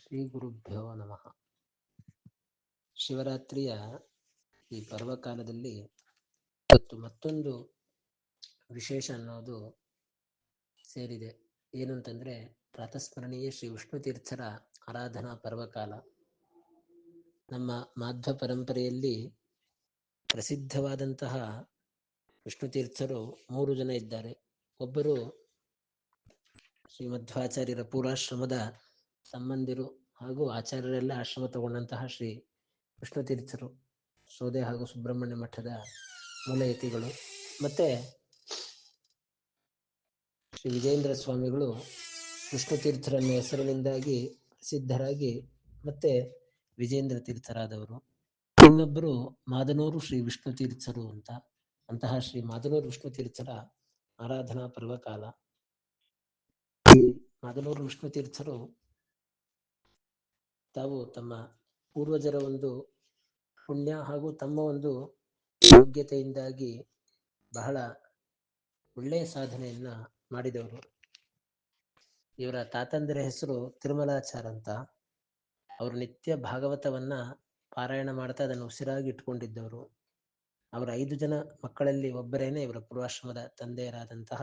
ಶ್ರೀ ಗುರುಭ್ಯೋ ನಮಃ. ಶಿವರಾತ್ರಿಯ ಈ ಪರ್ವಕಾಲದಲ್ಲಿ ಇವತ್ತು ಮತ್ತೊಂದು ವಿಶೇಷ ಅನ್ನೋದು ಸೇರಿದೆ. ಏನು ಅಂತಂದರೆ, ಪ್ರಾತಸ್ಮರಣೀಯ ಶ್ರೀ ವಿಷ್ಣು ತೀರ್ಥರ ಆರಾಧನಾ ಪರ್ವಕಾಲ. ನಮ್ಮ ಮಾಧ್ವ ಪರಂಪರೆಯಲ್ಲಿ ಪ್ರಸಿದ್ಧವಾದಂತಹ ವಿಷ್ಣು ತೀರ್ಥರು 3 ಜನ ಇದ್ದಾರೆ. ಒಬ್ಬರು ಶ್ರೀ ಮಧ್ವಾಚಾರ್ಯರ ಪೂರ್ವಾಶ್ರಮದ ಸಂಬಂಧಿರು ಹಾಗೂ ಆಚಾರ್ಯರೆಲ್ಲ ಆಶ್ರಮ ತಗೊಂಡಂತಹ ಶ್ರೀ ವಿಷ್ಣು ತೀರ್ಥರು, ಸೋದೆ ಹಾಗೂ ಸುಬ್ರಹ್ಮಣ್ಯ ಮಠದ ಮೂಲಯತಿಗಳು. ಮತ್ತು ಶ್ರೀ ವಿಜೇಂದ್ರ ಸ್ವಾಮಿಗಳು ವಿಷ್ಣು ತೀರ್ಥರನ್ನ ಹೆಸರಿನಿಂದಾಗಿ ಪ್ರಸಿದ್ಧರಾಗಿ ಮತ್ತೆ ವಿಜೇಂದ್ರ ತೀರ್ಥರಾದವರು. ಇನ್ನೊಬ್ಬರು ಮಾದನೂರು ಶ್ರೀ ವಿಷ್ಣು ತೀರ್ಥರು ಅಂತ. ಅಂತಹ ಶ್ರೀ ಮಾದನೂರು ವಿಷ್ಣು ತೀರ್ಥರ ಆರಾಧನಾ ಪರ್ವಕಾಲ. ಈ ಮಾದನೂರು ವಿಷ್ಣು ತೀರ್ಥರು ತಾವು ತಮ್ಮ ಪೂರ್ವಜರ ಒಂದು ಪುಣ್ಯ ಹಾಗೂ ತಮ್ಮ ಒಂದು ಯೋಗ್ಯತೆಯಿಂದಾಗಿ ಬಹಳ ಒಳ್ಳೆಯ ಸಾಧನೆಯನ್ನ ಮಾಡಿದವರು. ಇವರ ತಾತಂದಿರ ಹೆಸರು ತಿರುಮಲಾಚಾರ್ ಅಂತ. ಅವರು ನಿತ್ಯ ಭಾಗವತವನ್ನ ಪಾರಾಯಣ ಮಾಡ್ತಾ ಅದನ್ನು ಉಸಿರಾಗಿ ಇಟ್ಕೊಂಡಿದ್ದವರು. ಅವರ 5 ಜನ ಮಕ್ಕಳಲ್ಲಿ ಒಬ್ಬರೇನೆ ಇವರ ಪೂರ್ವಾಶ್ರಮದ ತಂದೆಯರಾದಂತಹ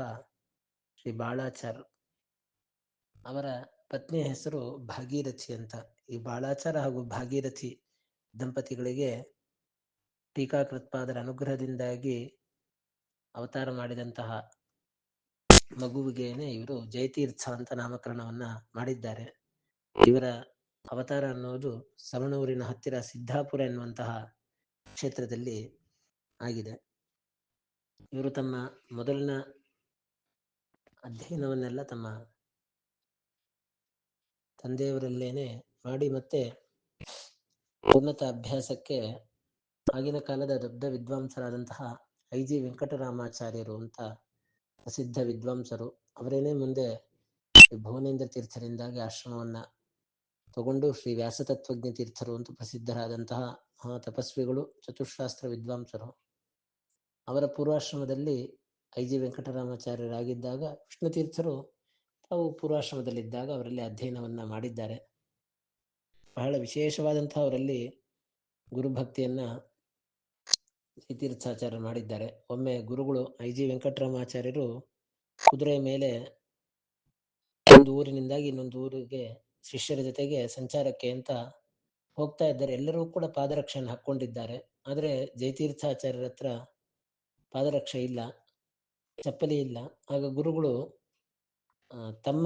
ಶ್ರೀ ಬಾಳಾಚಾರ್. ಅವರ ಪತ್ನಿಯ ಹೆಸರು ಭಾಗೀರಥಿ ಅಂತ. ಈ ಬಾಳಾಚಾರ ಹಾಗೂ ಭಾಗೀರಥಿ ದಂಪತಿಗಳಿಗೆ ಟೀಕಾಕೃತ್ಪಾದರ ಅನುಗ್ರಹದಿಂದಾಗಿ ಅವತಾರ ಮಾಡಿದಂತಹ ಮಗುವಿಗೇನೆ ಇವರು ಜಯತೀರ್ಥ ಅಂತ ನಾಮಕರಣವನ್ನ ಮಾಡಿದ್ದಾರೆ. ಇವರ ಅವತಾರ ಅನ್ನೋದು ಸವಣೂರಿನ ಹತ್ತಿರ ಸಿದ್ದಾಪುರ ಎನ್ನುವಂತಹ ಕ್ಷೇತ್ರದಲ್ಲಿ ಆಗಿದೆ. ಇವರು ತಮ್ಮ ಮೊದಲಿನ ಅಧ್ಯಯನವನ್ನೆಲ್ಲ ತಮ್ಮ ತಂದೆಯವರಲ್ಲೇನೆ ಮಾಡಿ ಮತ್ತೆ ಉನ್ನತ ಅಭ್ಯಾಸಕ್ಕೆ ಆಗಿನ ಕಾಲದ ದೊಡ್ಡ ವಿದ್ವಾಂಸರಾದಂತಹ ಐ ಜಿ ವೆಂಕಟರಾಮಾಚಾರ್ಯರು ಅಂತ ಪ್ರಸಿದ್ಧ ವಿದ್ವಾಂಸರು. ಅವರೇನೇ ಮುಂದೆ ಭುವನೇಂದ್ರ ತೀರ್ಥರಿಂದಾಗಿ ಆಶ್ರಮವನ್ನ ತಗೊಂಡು ಶ್ರೀ ವ್ಯಾಸತತ್ವಜ್ಞ ತೀರ್ಥರು ಅಂತ ಪ್ರಸಿದ್ಧರಾದಂತಹ ತಪಸ್ವಿಗಳು, ಚತುಶಾಸ್ತ್ರ ವಿದ್ವಾಂಸರು. ಅವರ ಪೂರ್ವಾಶ್ರಮದಲ್ಲಿ ಐ ಜಿ ವೆಂಕಟರಾಮಾಚಾರ್ಯರಾಗಿದ್ದಾಗ ವಿಷ್ಣು ತೀರ್ಥರು ತಾವು ಪೂರ್ವಾಶ್ರಮದಲ್ಲಿದ್ದಾಗ ಅವರಲ್ಲಿ ಅಧ್ಯಯನವನ್ನ ಮಾಡಿದ್ದಾರೆ. ಬಹಳ ವಿಶೇಷವಾದಂತಹ ಅವರಲ್ಲಿ ಗುರುಭಕ್ತಿಯನ್ನ ತೀರ್ಥಾಚಾರ್ಯರು ಮಾಡಿದ್ದಾರೆ. ಒಮ್ಮೆ ಗುರುಗಳು ಐ ಜಿ ವೆಂಕಟರಾಮಾಚಾರ್ಯರು ಕುದುರೆಯ ಮೇಲೆ ಒಂದು ಊರಿನಿಂದಾಗಿ ಇನ್ನೊಂದು ಊರಿಗೆ ಶಿಷ್ಯರ ಜೊತೆಗೆ ಸಂಚಾರಕ್ಕೆ ಅಂತ ಹೋಗ್ತಾ ಇದ್ದಾರೆ. ಎಲ್ಲರೂ ಕೂಡ ಪಾದರಕ್ಷೆಯನ್ನು ಹಾಕ್ಕೊಂಡಿದ್ದಾರೆ. ಆದರೆ ಜಯತೀರ್ಥಾಚಾರ್ಯರ ಹತ್ರ ಪಾದರಕ್ಷೆ ಇಲ್ಲ, ಚಪ್ಪಲಿ ಇಲ್ಲ. ಆಗ ಗುರುಗಳು ತಮ್ಮ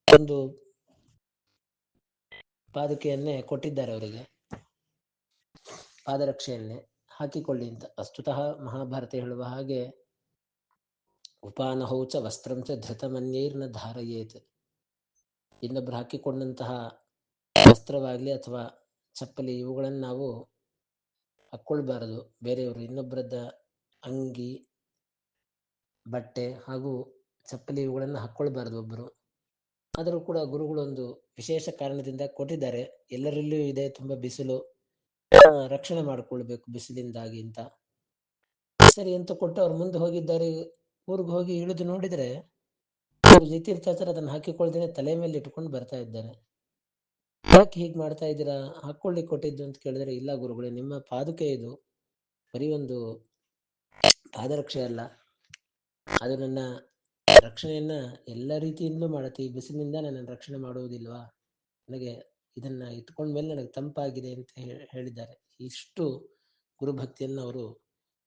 ಒಂದು ಪಾದುಕೆಯನ್ನೇ ಕೊಟ್ಟಿದ್ದಾರೆ ಅವರಿಗೆ, ಪಾದರಕ್ಷೆಯನ್ನೇ ಹಾಕಿಕೊಳ್ಳಿ ಅಂತ. ವಸ್ತುತಃ ಮಹಾಭಾರತ ಹೇಳುವ ಹಾಗೆ ಉಪಾನಹೌಚ ವಸ್ತ್ರಂಚ ಧೃತಮನ್ಯೈರ್ನ ಧಾರಯೇತ್. ಇನ್ನೊಬ್ಬರು ಹಾಕಿಕೊಂಡಂತಹ ವಸ್ತ್ರವಾಗಲಿ ಅಥವಾ ಚಪ್ಪಲಿ ಇವುಗಳನ್ನು ನಾವು ಹಾಕ್ಕೊಳ್ಬಾರದು. ಬೇರೆಯವರು ಇನ್ನೊಬ್ಬರದ ಅಂಗಿ, ಬಟ್ಟೆ ಹಾಗೂ ಚಪ್ಪಲಿ ಇವುಗಳನ್ನು ಹಾಕ್ಕೊಳ್ಬಾರದು ಒಬ್ಬರು. ಆದರೂ ಕೂಡ ಗುರುಗಳೊಂದು ವಿಶೇಷ ಕಾರಣದಿಂದ ಕೊಟ್ಟಿದ್ದಾರೆ. ಎಲ್ಲರಲ್ಲೂ ಇದೆ ತುಂಬ ಬಿಸಿಲು, ರಕ್ಷಣೆ ಮಾಡಿಕೊಳ್ಬೇಕು ಬಿಸಿಲಿಂದಾಗಿ ಅಂತ. ಸರಿ ಅಂತ ಕೊಟ್ಟು ಅವ್ರು ಮುಂದೆ ಹೋಗಿದ್ದಾರೆ. ಊರಿಗೆ ಹೋಗಿ ಇಳಿದು ನೋಡಿದರೆ ಅವರು ಜಯತೀರ್ಥಾಚಾರ್ಯ ಅದನ್ನು ಹಾಕಿಕೊಳ್ದೇನೆ ತಲೆ ಮೇಲೆ ಇಟ್ಕೊಂಡು ಬರ್ತಾ ಇದ್ದಾರೆ. ಯಾಕೆ ಹೀಗೆ ಮಾಡ್ತಾ ಇದ್ದೀರಾ, ಹಾಕೊಳ್ಳಿ ಕೊಟ್ಟಿದ್ದು ಅಂತ ಕೇಳಿದ್ರೆ, ಇಲ್ಲ ಗುರುಗಳೇ, ನಿಮ್ಮ ಪಾದುಕೆ ಇದು, ಬರೀ ಒಂದು ಪಾದರಕ್ಷೆ ಅಲ್ಲ, ಅದು ನನ್ನ ರಕ್ಷಣೆಯನ್ನ ಎಲ್ಲ ರೀತಿಯಿಂದಲೂ ಮಾಡುತ್ತೆ. ಈ ಬಿಸಿಲಿನಿಂದ ನನ್ನ ರಕ್ಷಣೆ ಮಾಡುವುದಿಲ್ವಾ, ನನಗೆ ಇದನ್ನ ಇಟ್ಕೊಂಡ್ಮೇಲೆ ನನಗೆ ತಂಪಾಗಿದೆ ಅಂತ ಹೇಳಿದ್ದಾರೆ. ಇಷ್ಟು ಗುರುಭಕ್ತಿಯನ್ನು ಅವರು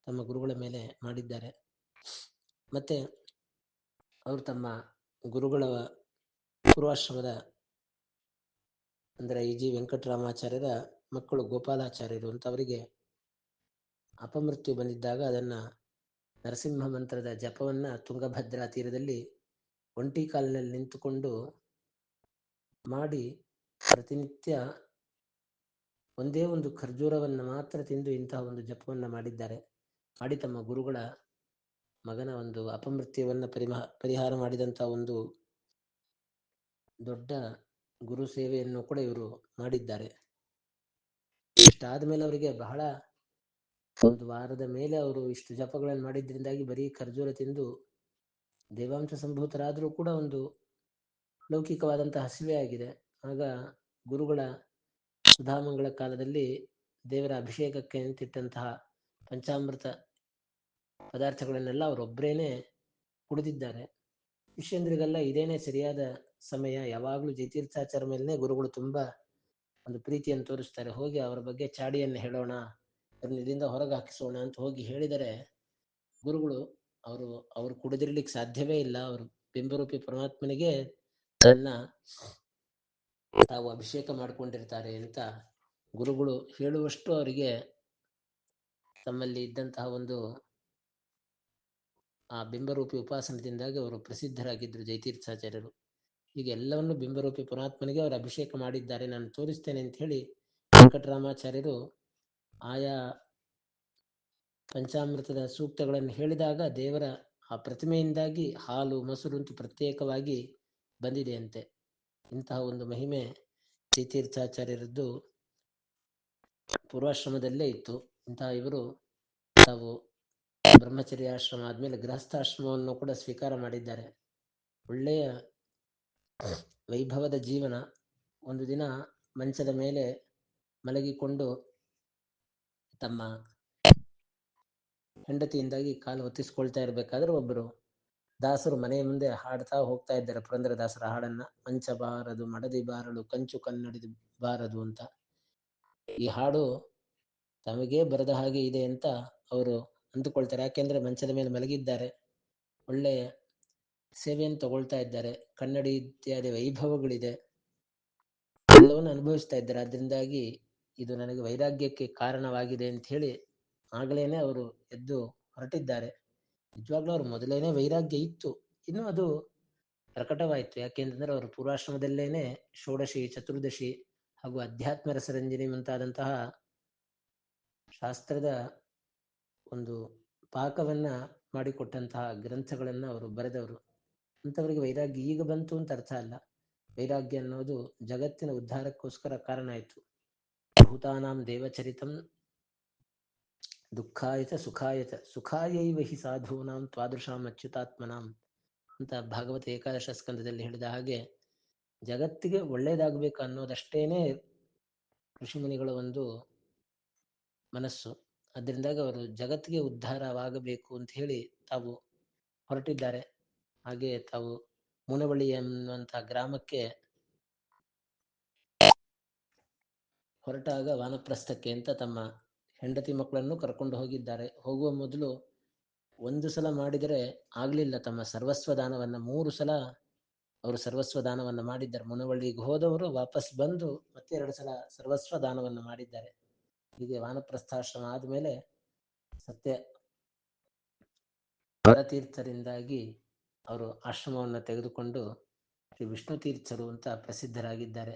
ತಮ್ಮ ಗುರುಗಳ ಮೇಲೆ ಮಾಡಿದ್ದಾರೆ. ಮತ್ತೆ ಅವರು ತಮ್ಮ ಗುರುಗಳ ಪೂರ್ವಾಶ್ರಮದ ಅಂದರೆ ಐ ಜಿ ವೆಂಕಟರಾಮಾಚಾರ್ಯರ ಮಕ್ಕಳು ಗೋಪಾಲಾಚಾರ್ಯರು ಅಂತ. ಅವರಿಗೆ ಅಪಮೃತ್ಯು ಬಂದಿದ್ದಾಗ ಅದನ್ನ ನರಸಿಂಹ ಮಂತ್ರದ ಜಪವನ್ನ ತುಂಗಭದ್ರಾ ತೀರದಲ್ಲಿ ಒಂಟಿ ಕಾಲಿನಲ್ಲಿ ನಿಂತುಕೊಂಡು ಮಾಡಿ ಪ್ರತಿನಿತ್ಯ ಒಂದೇ ಒಂದು ಖರ್ಜೂರವನ್ನು ಮಾತ್ರ ತಿಂದು ಇಂತಹ ಒಂದು ಜಪವನ್ನ ಮಾಡಿದ್ದಾರೆ. ಮಾಡಿ ತಮ್ಮ ಗುರುಗಳ ಮಗನ ಒಂದು ಅಪಮೃತ್ಯುವನ್ನ ಪರಿಹಾರ ಮಾಡಿದಂತಹ ಒಂದು ದೊಡ್ಡ ಗುರು ಸೇವೆಯನ್ನು ಕೂಡ ಇವರು ಮಾಡಿದ್ದಾರೆ. ಇಷ್ಟಾದ ಮೇಲೆ ಅವರಿಗೆ ಬಹಳ ಒಂದು ವಾರದ ಮೇಲೆ ಅವರು ಇಷ್ಟು ಜಪಗಳನ್ನು ಮಾಡಿದ್ರಿಂದಾಗಿ ಬರೀ ಖರ್ಜೂರ ತಿಂದು ದೇವಾಂಶ ಸಂಭೂತರಾದರೂ ಕೂಡ ಒಂದು ಲೌಕಿಕವಾದಂತಹ ಹಸಿವೆ ಆಗಿದೆ. ಆಗ ಗುರುಗಳ ಸುಧಾಮಂಗಳ ಕಾಲದಲ್ಲಿ ದೇವರ ಅಭಿಷೇಕಕ್ಕೆ ನಿಂತಿಟ್ಟಂತಹ ಪಂಚಾಮೃತ ಪದಾರ್ಥಗಳನ್ನೆಲ್ಲ ಅವರೊಬ್ಬರೇನೆ ಕುಡಿದಿದ್ದಾರೆ. ಶಿಷ್ಯಂದ್ರಿಗೆಲ್ಲ ಇದೇನೇ ಸರಿಯಾದ ಸಮಯ, ಯಾವಾಗಲೂ ಜಯತೀರ್ಥಾಚಾರ ಮೇಲೇ ಗುರುಗಳು ತುಂಬ ಒಂದು ಪ್ರೀತಿಯನ್ನು ತೋರಿಸ್ತಾರೆ. ಹೋಗಿ ಅವರ ಬಗ್ಗೆ ಚಾಡಿಯನ್ನು ಹೇಳೋಣ, ಅವ್ರನ್ನ ಇದರಿಂದ ಹೊರಗೆ ಹಾಕಿಸೋಣ ಅಂತ ಹೋಗಿ ಹೇಳಿದರೆ ಅವರು ಕುಡಿದಿರ್ಲಿಕ್ಕೆ ಸಾಧ್ಯವೇ ಇಲ್ಲ. ಅವರು ಬಿಂಬರೂಪಿ ಪರಮಾತ್ಮನಿಗೆ ತನ್ನ ತಾವು ಅಭಿಷೇಕ ಮಾಡಿಕೊಂಡಿರ್ತಾರೆ ಅಂತ ಗುರುಗಳು ಹೇಳುವಷ್ಟು ಅವರಿಗೆ ತಮ್ಮಲ್ಲಿ ಇದ್ದಂತಹ ಒಂದು ಆ ಬಿಂಬರೂಪಿ ಉಪಾಸನದಿಂದಾಗಿ ಅವರು ಪ್ರಸಿದ್ಧರಾಗಿದ್ದರು ಜಯತೀರ್ಥಾಚಾರ್ಯರು. ಹೀಗೆ ಎಲ್ಲವನ್ನು ಬಿಂಬರೂಪಿ ಪರಮಾತ್ಮನಿಗೆ ಅವರು ಅಭಿಷೇಕ ಮಾಡಿದ್ದಾರೆ, ನಾನು ತೋರಿಸ್ತೇನೆ ಅಂತ ಹೇಳಿ ವೆಂಕಟರಾಮಾಚಾರ್ಯರು ಆಯಾ ಪಂಚಾಮೃತದ ಸೂಕ್ತಗಳನ್ನು ಹೇಳಿದಾಗ ದೇವರ ಆ ಪ್ರತಿಮೆಯಿಂದಾಗಿ ಹಾಲು ಮೊಸರು ಅಂತೂ ಪ್ರತ್ಯೇಕವಾಗಿ ಬಂದಿದೆಯಂತೆ. ಇಂತಹ ಒಂದು ಮಹಿಮೆ ಜಯತೀರ್ಥಾಚಾರ್ಯರದ್ದು ಪೂರ್ವಾಶ್ರಮದಲ್ಲೇ ಇತ್ತು. ಇಂತಹ ಇವರು ತಾವು ಬ್ರಹ್ಮಚರ್ಯಾಶ್ರಮ ಆದ್ಮೇಲೆ ಗೃಹಸ್ಥಾಶ್ರಮವನ್ನು ಕೂಡ ಸ್ವೀಕಾರ ಮಾಡಿದ್ದಾರೆ. ಒಳ್ಳೆಯ ವೈಭವದ ಜೀವನ. ಒಂದು ದಿನ ಮಂಚದ ಮೇಲೆ ಮಲಗಿಕೊಂಡು ತಮ್ಮ ಹೆಂಡತಿಯಿಂದಾಗಿ ಕಾಲು ಹೊತ್ತಿಸ್ಕೊಳ್ತಾ ಇರಬೇಕಾದ್ರೆ ಒಬ್ಬರು ದಾಸರು ಮನೆಯ ಮುಂದೆ ಹಾಡ್ತಾ ಹೋಗ್ತಾ ಇದ್ದಾರೆ ಪುರಂದರದಾಸರ ಹಾಡನ್ನ. ಮಂಚ ಬಾರದು ಮಡದಿ ಬಾರದು ಕಂಚು ಕನ್ನಡಿದು ಬಾರದು ಅಂತ. ಈ ಹಾಡು ತಮಗೇ ಬರದ ಹಾಗೆ ಇದೆ ಅಂತ ಅವರು ಅಂದುಕೊಳ್ತಾರೆ. ಯಾಕೆಂದ್ರೆ ಮಂಚದ ಮೇಲೆ ಮಲಗಿದ್ದಾರೆ, ಒಳ್ಳೆಯ ಸೇವೆಯನ್ನು ತಗೊಳ್ತಾ ಇದ್ದಾರೆ, ಕನ್ನಡಿ ಇತ್ಯಾದಿ ವೈಭವಗಳಿದೆ, ಎಲ್ಲವನ್ನು ಅನುಭವಿಸ್ತಾ ಇದ್ದಾರೆ. ಅದರಿಂದಾಗಿ ಇದು ನನಗೆ ವೈರಾಗ್ಯಕ್ಕೆ ಕಾರಣವಾಗಿದೆ ಅಂತ ಹೇಳಿ ಆಗಲೇನೆ ಅವರು ಎದ್ದು ಹೊರಟಿದ್ದಾರೆ. ನಿಜವಾಗ್ಲೂ ಅವ್ರು ಮೊದಲೇನೆ ವೈರಾಗ್ಯ ಇತ್ತು, ಇನ್ನು ಅದು ಪ್ರಕಟವಾಯಿತು. ಯಾಕೆಂತಂದ್ರೆ ಅವರು ಪೂರ್ವಾಶ್ರಮದಲ್ಲೇನೆ ಷೋಡಶಿ, ಚತುರ್ದಶಿ ಹಾಗೂ ಅಧ್ಯಾತ್ಮ ರಸರಂಜನಿ ಮುಂತಾದಂತಹ ಶಾಸ್ತ್ರದ ಒಂದು ಪಾಕವನ್ನ ಮಾಡಿಕೊಟ್ಟಂತಹ ಗ್ರಂಥಗಳನ್ನ ಅವರು ಬರೆದವರು. ಅಂಥವರಿಗೆ ವೈರಾಗ್ಯ ಈಗ ಬಂತು ಅಂತ ಅರ್ಥ ಅಲ್ಲ. ವೈರಾಗ್ಯ ಅನ್ನೋದು ಜಗತ್ತಿನ ಉದ್ಧಾರಕ್ಕೋಸ್ಕರ ಕಾರಣ ಆಯಿತು. ಭೂತಾನಾಂ ದೇವಚರಿತಂ ದುಃಖಾಯತ ಸುಖಾಯತ ಸುಖಾಯೈವ ಹಿ ಸಾಧೂನಾಂ ತ್ವಾದೃಶಾಂ ಅಚ್ಯುತಾತ್ಮನಾಂ ಅಂತ ಭಾಗವತ ಏಕಾದಶ ಸ್ಕಂದದಲ್ಲಿ ಹೇಳಿದ ಹಾಗೆ ಜಗತ್ತಿಗೆ ಒಳ್ಳೇದಾಗಬೇಕು ಅನ್ನೋದಷ್ಟೇನೆ ಋಷಿಮುನಿಗಳ ಒಂದು ಮನಸ್ಸು. ಅದರಿಂದಾಗಿ ಅವರು ಜಗತ್ತಿಗೆ ಉದ್ಧಾರವಾಗಬೇಕು ಅಂತ ಹೇಳಿ ತಾವು ಹೊರಟಿದ್ದಾರೆ. ಹಾಗೆ ತಾವು ಮುನವಳ್ಳಿ ಎನ್ನುವಂತಹ ಗ್ರಾಮಕ್ಕೆ ಹೊರಟಾಗ ವಾನಪ್ರಸ್ಥಕ್ಕೆ ಅಂತ ತಮ್ಮ ಹೆಂಡತಿ ಮಕ್ಕಳನ್ನು ಕರ್ಕೊಂಡು ಹೋಗಿದ್ದಾರೆ. ಹೋಗುವ ಮೊದಲು ಒಂದು ಸಲ ಮಾಡಿದರೆ ಆಗ್ಲಿಲ್ಲ, ತಮ್ಮ ಸರ್ವಸ್ವ ದಾನವನ್ನ 3 ಸಲ ಅವರು ಸರ್ವಸ್ವ ದಾನವನ್ನ ಮಾಡಿದ್ದಾರೆ. ಮುನವಳ್ಳಿಗೆ ಹೋದವರು ವಾಪಸ್ ಬಂದು ಮತ್ತೆ 2 ಸಲ ಸರ್ವಸ್ವ ದಾನವನ್ನ ಮಾಡಿದ್ದಾರೆ. ಹೀಗೆ ವಾನಪ್ರಸ್ಥಾಶ್ರಮ ಆದ್ಮೇಲೆ ಸತ್ಯ ಪರತೀರ್ಥರಿಂದಾಗಿ ಅವರು ಆಶ್ರಮವನ್ನು ತೆಗೆದುಕೊಂಡು ಶ್ರೀ ವಿಷ್ಣು ತೀರ್ಥರು ಅಂತ ಪ್ರಸಿದ್ಧರಾಗಿದ್ದಾರೆ.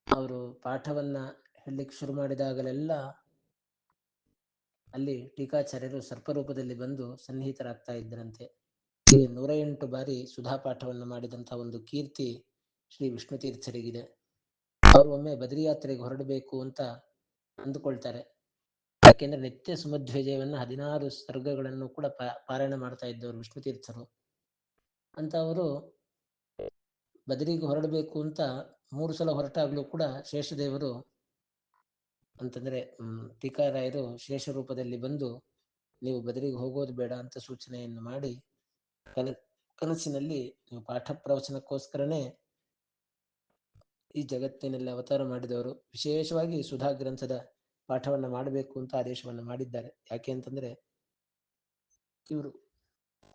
ಅವರು ಪಾಠವನ್ನ ಹೇಳಲಿಕ್ಕೆ ಶುರು ಮಾಡಿದಾಗಲೆಲ್ಲ ಅಲ್ಲಿ ಟೀಕಾಚಾರ್ಯರು ಸರ್ಪರೂಪದಲ್ಲಿ ಬಂದು ಸನ್ನಿಹಿತರಾಗ್ತಾ ಇದ್ದರಂತೆ. 108 ಬಾರಿ ಸುಧಾ ಪಾಠವನ್ನು ಮಾಡಿದಂತಹ ಒಂದು ಕೀರ್ತಿ ಶ್ರೀ ವಿಷ್ಣು ತೀರ್ಥರಿಗಿದೆ. ಅವರು ಒಮ್ಮೆ ಬದರಿ ಯಾತ್ರೆಗೆ ಹೊರಡಬೇಕು ಅಂತ ಅಂದುಕೊಳ್ತಾರೆ. ಯಾಕೆಂದ್ರೆ ನಿತ್ಯ ಸುಮಧ್ವಜಯವನ್ನ 16 ಸರ್ಗಗಳನ್ನು ಕೂಡ ಪಾರಾಯಣ ಮಾಡ್ತಾ ಇದ್ದವರು ವಿಷ್ಣು ತೀರ್ಥರು ಅಂತ. ಅವರು ಬದರಿಗೆ ಹೊರಡಬೇಕು ಅಂತ 3 ಸಲ ಹೊರಟಾಗ್ಲೂ ಕೂಡ ಶೇಷದೇವರು ಅಂತಂದ್ರೆ ಟೀಕಾರಾಯರು ಶೇಷ ರೂಪದಲ್ಲಿ ಬಂದು ನೀವು ಬದರಿಗೆ ಹೋಗೋದು ಬೇಡ ಅಂತ ಸೂಚನೆಯನ್ನು ಮಾಡಿ ಕನಸಿನಲ್ಲಿ ನೀವು ಪಾಠ ಪ್ರವಚನಕ್ಕೋಸ್ಕರನೇ ಈ ಜಗತ್ತಿನಲ್ಲಿ ಅವತಾರ ಮಾಡಿದವರು, ವಿಶೇಷವಾಗಿ ಸುಧಾ ಗ್ರಂಥದ ಪಾಠವನ್ನ ಮಾಡಬೇಕು ಅಂತ ಆದೇಶವನ್ನು ಮಾಡಿದ್ದಾರೆ. ಯಾಕೆ ಅಂತಂದ್ರೆ ಇವರು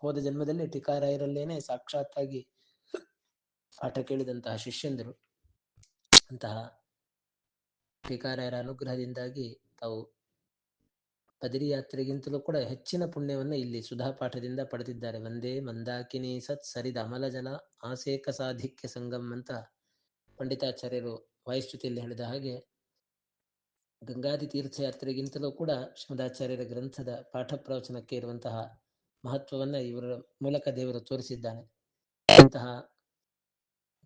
ಹೋದ ಜನ್ಮದಲ್ಲಿ ಟೀಕಾರಾಯರಲ್ಲೇನೆ ಸಾಕ್ಷಾತ್ತಾಗಿ ಪಾಠ ಕೇಳಿದಂತಹ ಶಿಷ್ಯಂದರು. ಅಂತಹ ಟೀಕಾರಾಯರ ಅನುಗ್ರಹದಿಂದಾಗಿ ತಾವು ಬದರಿ ಯಾತ್ರೆಗಿಂತಲೂ ಕೂಡ ಹೆಚ್ಚಿನ ಪುಣ್ಯವನ್ನು ಇಲ್ಲಿ ಸುಧಾ ಪಾಠದಿಂದ ಪಡೆದಿದ್ದಾರೆ. ವಂದೇ ಮಂದಾಕಿನಿ ಸತ್ ಸರಿದ ಅಮಲ ಜಲ ಆಸೇಕ ಸಾಧಿಕ್ಯ ಸಂಗಮ್ ಅಂತ ಪಂಡಿತಾಚಾರ್ಯರು ವಾಯುಸ್ತುತಿಯಲ್ಲಿ ಹೇಳಿದ ಹಾಗೆ ಗಂಗಾದಿ ತೀರ್ಥಯಾತ್ರೆಗಿಂತಲೂ ಕೂಡ ಶ್ರೀಮದಾಚಾರ್ಯರ ಗ್ರಂಥದ ಪಾಠ ಪ್ರವಚನಕ್ಕೆ ಇರುವಂತಹ ಮಹತ್ವವನ್ನ ಇವರ ಮೂಲಕ ದೇವರು ತೋರಿಸಿದ್ದಾನೆ. ಅಂತಹ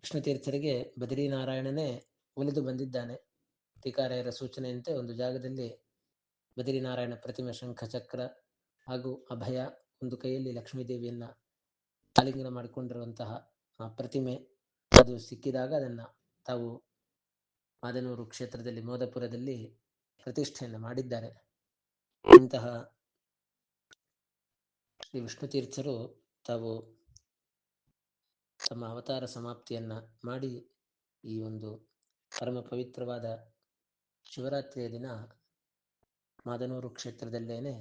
ವಿಷ್ಣು ತೀರ್ಥರಿಗೆ ಬದರಿನಾರಾಯಣನೇ ಒಲಿದು ಬಂದಿದ್ದಾನೆ. ಟೀಕಾರಾಯರ ಸೂಚನೆಯಂತೆ ಒಂದು ಜಾಗದಲ್ಲಿ ಬದರಿನಾರಾಯಣ ಪ್ರತಿಮೆ, ಶಂಖ ಚಕ್ರ ಹಾಗೂ ಅಭಯ, ಒಂದು ಕೈಯಲ್ಲಿ ಲಕ್ಷ್ಮೀದೇವಿಯನ್ನ ಆಲಿಂಗನ ಮಾಡಿಕೊಂಡಿರುವಂತಹ ಆ ಪ್ರತಿಮೆ ಅದು ಸಿಕ್ಕಿದಾಗ ಅದನ್ನು ತಾವು ಮಾದನೂರು ಕ್ಷೇತ್ರದಲ್ಲಿ ಮೋದಪುರದಲ್ಲಿ ಪ್ರತಿಷ್ಠೆಯನ್ನು ಮಾಡಿದ್ದಾರೆ. ಇಂತಹ ಶ್ರೀ ವಿಷ್ಣು ತೀರ್ಥರು ತಾವು ತಮ್ಮ ಅವತಾರ ಸಮಾಪ್ತಿಯನ್ನ ಮಾಡಿ ಈ ಒಂದು ಪರಮ ಪವಿತ್ರವಾದ ಶಿವರಾತ್ರಿಯ ದಿನ ಮಾದನೂರು ಕ್ಷೇತ್ರದಲ್ಲೇನೆ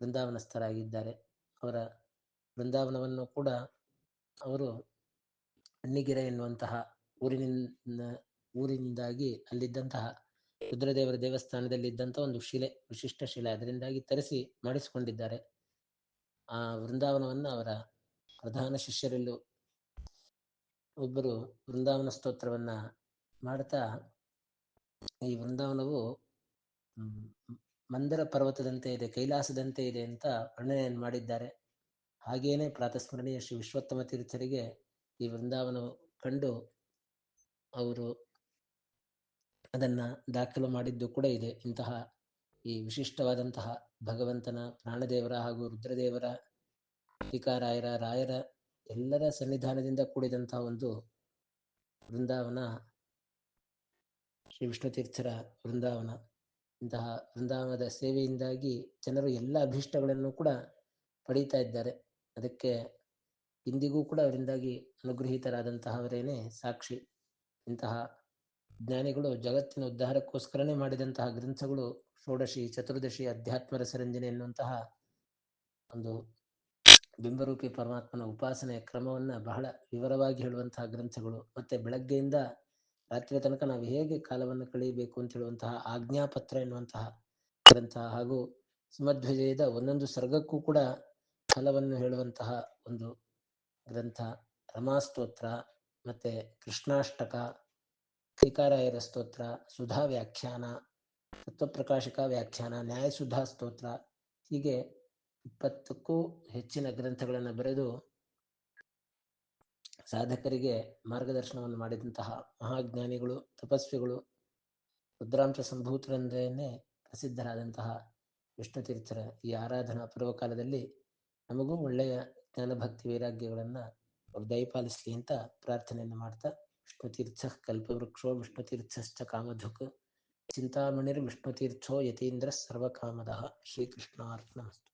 ವೃಂದಾವನಸ್ಥರಾಗಿದ್ದಾರೆ. ಅವರ ವೃಂದಾವನವನ್ನು ಕೂಡ ಅವರು ಅಣ್ಣಿಗೆರೆ ಎನ್ನುವಂತಹ ಊರಿನಿಂದಾಗಿ ಅಲ್ಲಿದ್ದಂತಹ ರುದ್ರದೇವರ ದೇವಸ್ಥಾನದಲ್ಲಿದ್ದಂತಹ ಒಂದು ಶಿಲೆ, ವಿಶಿಷ್ಟ ಶಿಲೆ, ಅದರಿಂದಾಗಿ ತರಿಸಿ ಮಾಡಿಸಿಕೊಂಡಿದ್ದಾರೆ. ಆ ವೃಂದಾವನವನ್ನು ಅವರ ಪ್ರಧಾನ ಶಿಷ್ಯರಲ್ಲೂ ಒಬ್ಬರು ವೃಂದಾವನ ಸ್ತೋತ್ರವನ್ನ ಮಾಡ್ತಾ, ಈ ವೃಂದಾವನವು ಮಂದರ ಪರ್ವತದಂತೆ ಇದೆ, ಕೈಲಾಸದಂತೆ ಇದೆ ಅಂತ ವರ್ಣನೆಯನ್ನು ಮಾಡಿದ್ದಾರೆ. ಹಾಗೇನೆ ಪ್ರಾತಸ್ಮರಣೀಯ ಶ್ರೀ ವಿಶ್ವೋತ್ತಮ ತೀರ್ಥರಿಗೆ ಈ ವೃಂದಾವನವು ಕಂಡು ಅವರು ಅದನ್ನ ದಾಖಲು ಮಾಡಿದ್ದು ಕೂಡ ಇದೆ. ಇಂತಹ ಈ ವಿಶಿಷ್ಟವಾದಂತಹ ಭಗವಂತನ, ಪ್ರಾಣದೇವರ ಹಾಗೂ ರುದ್ರದೇವರ, ಶ್ರೀಕಾರಾಯರ, ರಾಯರ ಎಲ್ಲರ ಸನ್ನಿಧಾನದಿಂದ ಕೂಡಿದಂತಹ ಒಂದು ವೃಂದಾವನ ಶ್ರೀ ವಿಷ್ಣು ತೀರ್ಥರ ವೃಂದಾವನ. ಇಂತಹ ವೃಂದಾವನದ ಸೇವೆಯಿಂದಾಗಿ ಜನರು ಎಲ್ಲ ಅಭೀಷ್ಟಗಳನ್ನು ಕೂಡ ಪಡೀತಾ ಇದ್ದಾರೆ. ಅದಕ್ಕೆ ಇಂದಿಗೂ ಕೂಡ ಅವರಿಂದಾಗಿ ಅನುಗ್ರಹೀತರಾದಂತಹವರೇನೆ ಸಾಕ್ಷಿ. ಇಂತಹ ಜ್ಞಾನಿಗಳು ಜಗತ್ತಿನ ಉದ್ಧಾರಕ್ಕೋಸ್ಕರನೇ ಮಾಡಿದಂತಹ ಗ್ರಂಥಗಳು ಷೋಡಶಿ, ಚತುರ್ದಶಿ, ಅಧ್ಯಾತ್ಮ ರಸರಂಜನೆ ಎನ್ನುವಂತಹ ಒಂದು ಬಿಂಬರೂಪಿ ಪರಮಾತ್ಮನ ಉಪಾಸನೆಯ ಕ್ರಮವನ್ನ ಬಹಳ ವಿವರವಾಗಿ ಹೇಳುವಂತಹ ಗ್ರಂಥಗಳು. ಮತ್ತೆ ಬೆಳಗ್ಗೆಯಿಂದ ರಾತ್ರಿಯ ತನಕ ನಾವು ಹೇಗೆ ಕಾಲವನ್ನು ಕಳೆಯಬೇಕು ಅಂತ ಹೇಳುವಂತಹ ಆಜ್ಞಾಪತ್ರ ಎನ್ನುವಂತಹ ಗ್ರಂಥ, ಹಾಗೂ ಸುಮಧ್ವಜಯದ ಒಂದೊಂದು ಸರ್ಗಕ್ಕೂ ಕೂಡ ಫಲವನ್ನು ಹೇಳುವಂತಹ ಒಂದು ಗ್ರಂಥ, ರಮಾಸ್ತೋತ್ರ, ಮತ್ತೆ ಕೃಷ್ಣಾಷ್ಟಕ, ಶ್ರೀಕಾರಾಯರ ಸ್ತೋತ್ರ, ಸುಧಾ ವ್ಯಾಖ್ಯಾನ, ತತ್ವಪ್ರಕಾಶಕ ವ್ಯಾಖ್ಯಾನ, ನ್ಯಾಯಸುಧಾ ಸ್ತೋತ್ರ, ಹೀಗೆ 20ಕ್ಕೂ ಹೆಚ್ಚಿನ ಗ್ರಂಥಗಳನ್ನು ಬರೆದು ಸಾಧಕರಿಗೆ ಮಾರ್ಗದರ್ಶನವನ್ನು ಮಾಡಿದಂತಹ ಮಹಾಜ್ಞಾನಿಗಳು, ತಪಸ್ವಿಗಳು, ರುದ್ರಾಂಶ ಸಂಭೂತರೆಂದೇ ಪ್ರಸಿದ್ಧರಾದಂತಹ ವಿಷ್ಣು ತೀರ್ಥರ ಈ ಆರಾಧನಾ ಪೂರ್ವಕಾಲದಲ್ಲಿ ನಮಗೂ ಒಳ್ಳೆಯ ಜ್ಞಾನಭಕ್ತಿ ವೈರಾಗ್ಯಗಳನ್ನು ದಯಪಾಲಿಸಲಿ ಅಂತ ಪ್ರಾರ್ಥನೆಯನ್ನು ಮಾಡ್ತಾ, ವಿಷ್ಣುತೀರ್ಥ ಕಲ್ಪವೃಕ್ಷೋ ವಿಷ್ಣುತೀರ್ಥಶ್ಚ ಕಾಮಧುಕ್ ಚಿಂತಾಮಣಿರ್ ವಿಷ್ಣುತೀರ್ಥೋ ಯತೀಂದ್ರ ಸರ್ವಕಾಮದಃ. ಶ್ರೀಕೃಷ್ಣಾರ್ಪಣಮಸ್ತು.